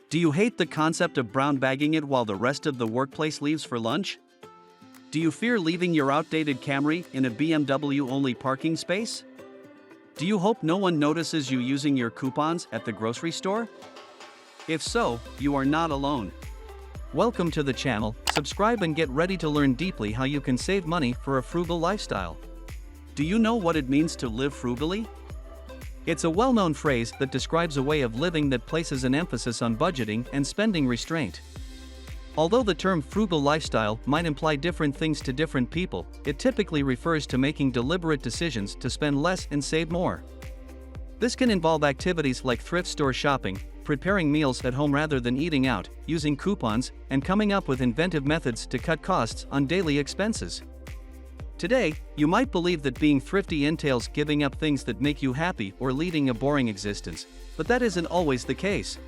Do you hate the concept of brown bagging it while the rest of the workplace leaves for lunch? Do you fear leaving your outdated Camry in a BMW-only parking space? Do you hope no one notices you using your coupons at the grocery store? If so, you are not alone. Welcome to the channel. Subscribe and get ready to learn deeply how you can save money for a frugal lifestyle. Do you know what it means to live frugally? It's a well-known phrase that describes a way of living that places an emphasis on budgeting and spending restraint. Although the term frugal lifestyle might imply different things to different people, it typically refers to making deliberate decisions to spend less and save more. This can involve activities like thrift store shopping, preparing meals at home rather than eating out, using coupons, and coming up with inventive methods to cut costs on daily expenses. Today, you might believe that being thrifty entails giving up things that make you happy or leading a boring existence, but that isn't always the case.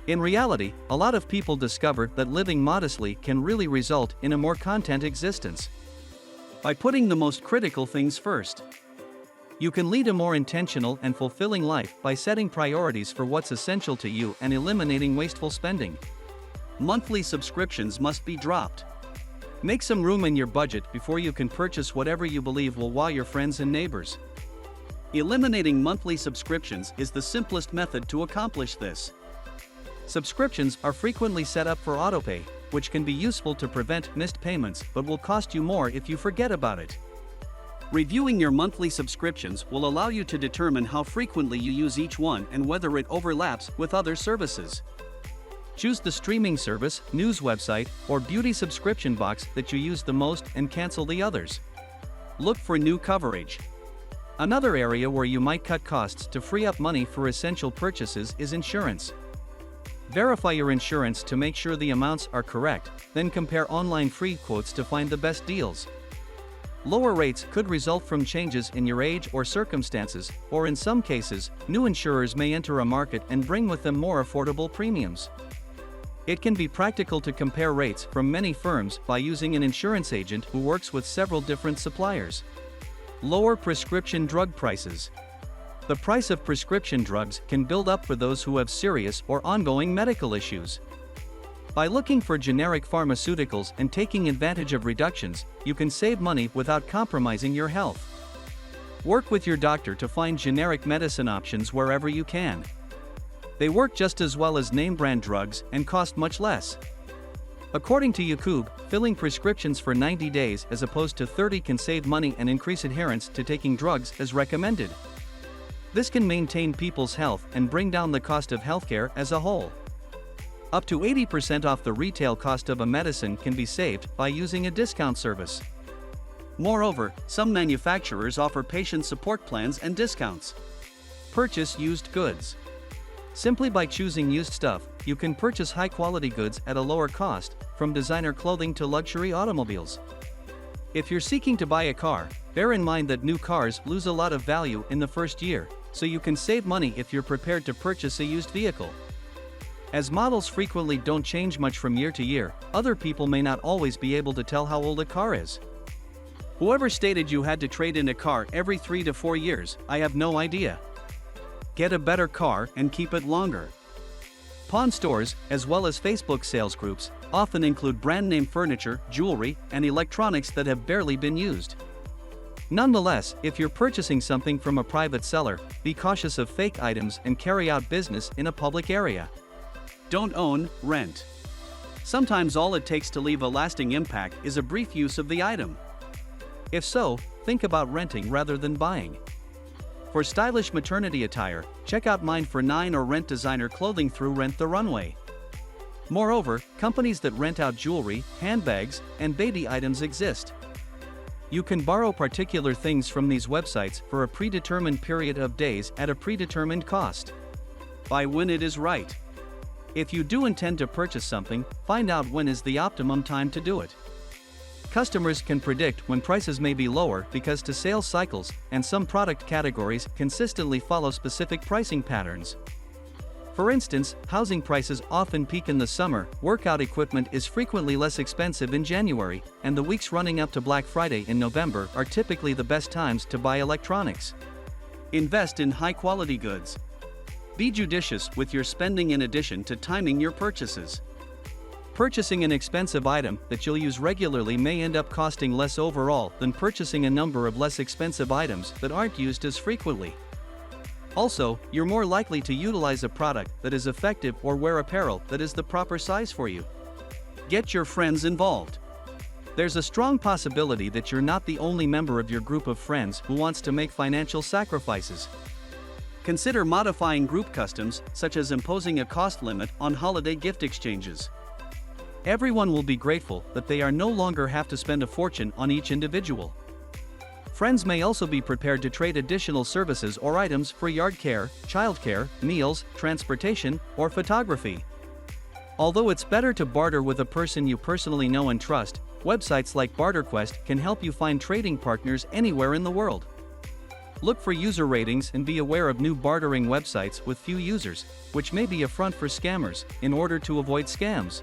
In reality, a lot of people discover that living modestly can really result in a more content existence. By putting the most critical things first, you can lead a more intentional and fulfilling life by setting priorities for what's essential to you and eliminating wasteful spending. Monthly subscriptions must be dropped. Make some room in your budget before you can purchase whatever you believe will wow your friends and neighbors. Eliminating monthly subscriptions is the simplest method to accomplish this. Subscriptions are frequently set up for autopay, which can be useful to prevent missed payments but will cost you more if you forget about it. Reviewing your monthly subscriptions will allow you to determine how frequently you use each one and whether it overlaps with other services. Choose the streaming service, news website, or beauty subscription box that you use the most and cancel the others. Look for new coverage. Another area where you might cut costs to free up money for essential purchases is insurance. Verify your insurance to make sure the amounts are correct, then compare online free quotes to find the best deals. Lower rates could result from changes in your age or circumstances, or in some cases, new insurers may enter a market and bring with them more affordable premiums. It can be practical to compare rates from many firms by using an insurance agent who works with several different suppliers. Lower prescription drug prices. The price of prescription drugs can build up for those who have serious or ongoing medical issues. By looking for generic pharmaceuticals and taking advantage of reductions, you can save money without compromising your health. Work with your doctor to find generic medicine options wherever you can. They work just as well as name-brand drugs and cost much less. According to YouTube, filling prescriptions for 90 days as opposed to 30 can save money and increase adherence to taking drugs as recommended. This can maintain people's health and bring down the cost of healthcare as a whole. Up to 80% off the retail cost of a medicine can be saved by using a discount service. Moreover, some manufacturers offer patient support plans and discounts. Purchase used goods. Simply by choosing used stuff, you can purchase high-quality goods at a lower cost, from designer clothing to luxury automobiles. If you're seeking to buy a car, bear in mind that new cars lose a lot of value in the first year, so you can save money if you're prepared to purchase a used vehicle. As models frequently don't change much from year to year, other people may not always be able to tell how old a car is. Whoever stated you had to trade in a car every 3 to 4 years, I have no idea. Get a better car and keep it longer. Pawn stores, as well as Facebook sales groups, often include brand-name furniture, jewelry, and electronics that have barely been used. Nonetheless, if you're purchasing something from a private seller, be cautious of fake items and carry out business in a public area. Don't own, rent. Sometimes all it takes to leave a lasting impact is a brief use of the item. If so, think about renting rather than buying. For stylish maternity attire, check out Mine for 9 or rent designer clothing through Rent the Runway. Moreover, companies that rent out jewelry, handbags, and baby items exist. You can borrow particular things from these websites for a predetermined period of days at a predetermined cost. Buy when it is right. If you do intend to purchase something, find out when is the optimum time to do it. Customers can predict when prices may be lower because to sales cycles and some product categories consistently follow specific pricing patterns. For instance, housing prices often peak in the summer, workout equipment is frequently less expensive in January, and the weeks running up to Black Friday in November are typically the best times to buy electronics. Invest in high-quality goods. Be judicious with your spending in addition to timing your purchases. Purchasing an expensive item that you'll use regularly may end up costing less overall than purchasing a number of less expensive items that aren't used as frequently. Also, you're more likely to utilize a product that is effective or wear apparel that is the proper size for you. Get your friends involved. There's a strong possibility that you're not the only member of your group of friends who wants to make financial sacrifices. Consider modifying group customs, such as imposing a cost limit on holiday gift exchanges. Everyone will be grateful that they are no longer have to spend a fortune on each individual. Friends may also be prepared to trade additional services or items for yard care, childcare, meals, transportation, or photography. Although it's better to barter with a person you personally know and trust, websites like BarterQuest can help you find trading partners anywhere in the world. Look for user ratings and be aware of new bartering websites with few users, which may be a front for scammers, in order to avoid scams.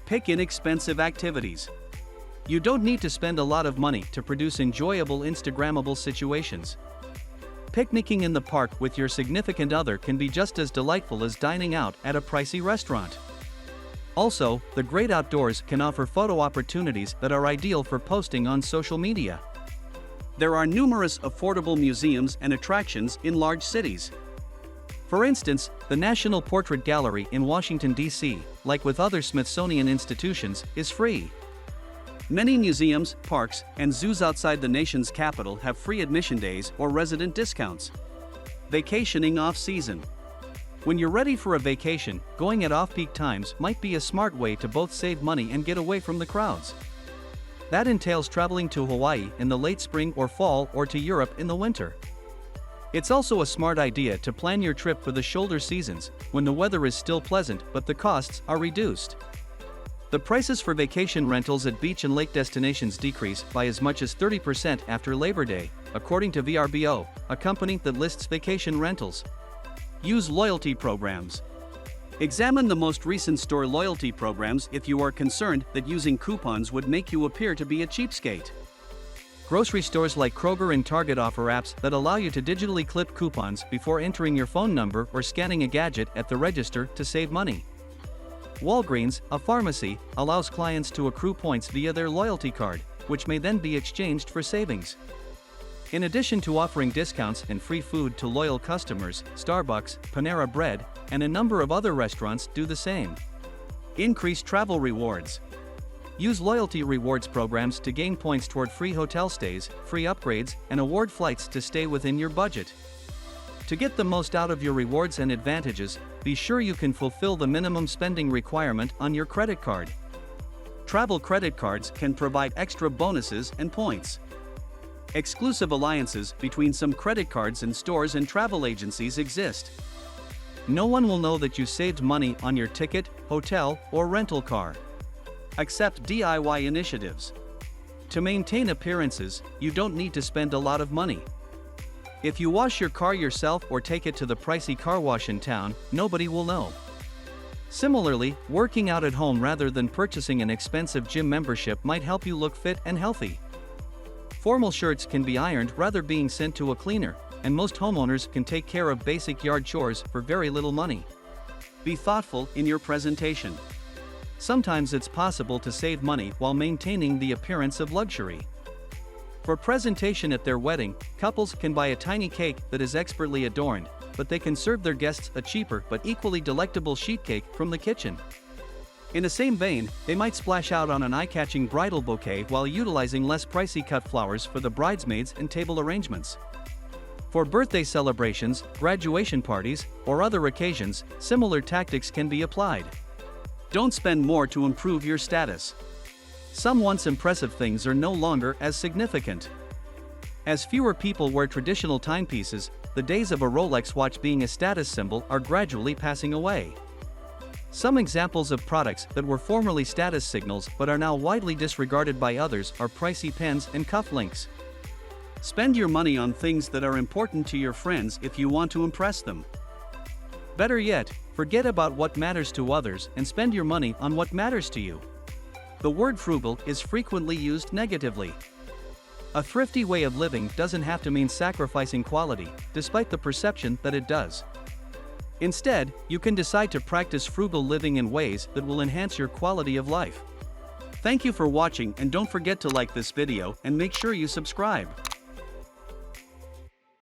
Pick inexpensive activities. You don't need to spend a lot of money to produce enjoyable Instagrammable situations. Picnicking in the park with your significant other can be just as delightful as dining out at a pricey restaurant. Also, the great outdoors can offer photo opportunities that are ideal for posting on social media. There are numerous affordable museums and attractions in large cities. For instance, the National Portrait Gallery in Washington, D.C., like with other Smithsonian institutions, is free. Many museums, parks, and zoos outside the nation's capital have free admission days or resident discounts. Vacationing off-season. When you're ready for a vacation, going at off-peak times might be a smart way to both save money and get away from the crowds. That entails traveling to Hawaii in the late spring or fall or to Europe in the winter. It's also a smart idea to plan your trip for the shoulder seasons, when the weather is still pleasant but the costs are reduced. The prices for vacation rentals at beach and lake destinations decrease by as much as 30% after Labor Day, according to VRBO, a company that lists vacation rentals. Use loyalty programs. Examine the most recent store loyalty programs if you are concerned that using coupons would make you appear to be a cheapskate. Grocery stores like Kroger and Target offer apps that allow you to digitally clip coupons before entering your phone number or scanning a gadget at the register to save money. Walgreens, a pharmacy, allows clients to accrue points via their loyalty card, which may then be exchanged for savings. In addition to offering discounts and free food to loyal customers, Starbucks, Panera Bread, and a number of other restaurants do the same. Increase travel rewards. Use loyalty rewards programs to gain points toward free hotel stays, free upgrades, and award flights to stay within your budget. To get the most out of your rewards and advantages, be sure you can fulfill the minimum spending requirement on your credit card. Travel credit cards can provide extra bonuses and points. Exclusive alliances between some credit cards and stores and travel agencies exist. No one will know that you saved money on your ticket, hotel, or rental car. Accept DIY initiatives. To maintain appearances, you don't need to spend a lot of money. If you wash your car yourself or take it to the pricey car wash in town, nobody will know. Similarly, working out at home rather than purchasing an expensive gym membership might help you look fit and healthy. Formal shirts can be ironed rather than being sent to a cleaner, and most homeowners can take care of basic yard chores for very little money. Be thoughtful in your presentation. Sometimes it's possible to save money while maintaining the appearance of luxury. For presentation at their wedding, couples can buy a tiny cake that is expertly adorned, but they can serve their guests a cheaper but equally delectable sheet cake from the kitchen. In the same vein, they might splash out on an eye-catching bridal bouquet while utilizing less pricey cut flowers for the bridesmaids and table arrangements. For birthday celebrations, graduation parties, or other occasions, similar tactics can be applied. Don't spend more to improve your status. Some once impressive things are no longer as significant. As fewer people wear traditional timepieces, the days of a Rolex watch being a status symbol are gradually passing away. Some examples of products that were formerly status signals but are now widely disregarded by others are pricey pens and cufflinks. Spend your money on things that are important to your friends if you want to impress them. Better yet, forget about what matters to others and spend your money on what matters to you. The word frugal is frequently used negatively. A thrifty way of living doesn't have to mean sacrificing quality, despite the perception that it does. Instead, you can decide to practice frugal living in ways that will enhance your quality of life. Thank you for watching, and don't forget to like this video and make sure you subscribe.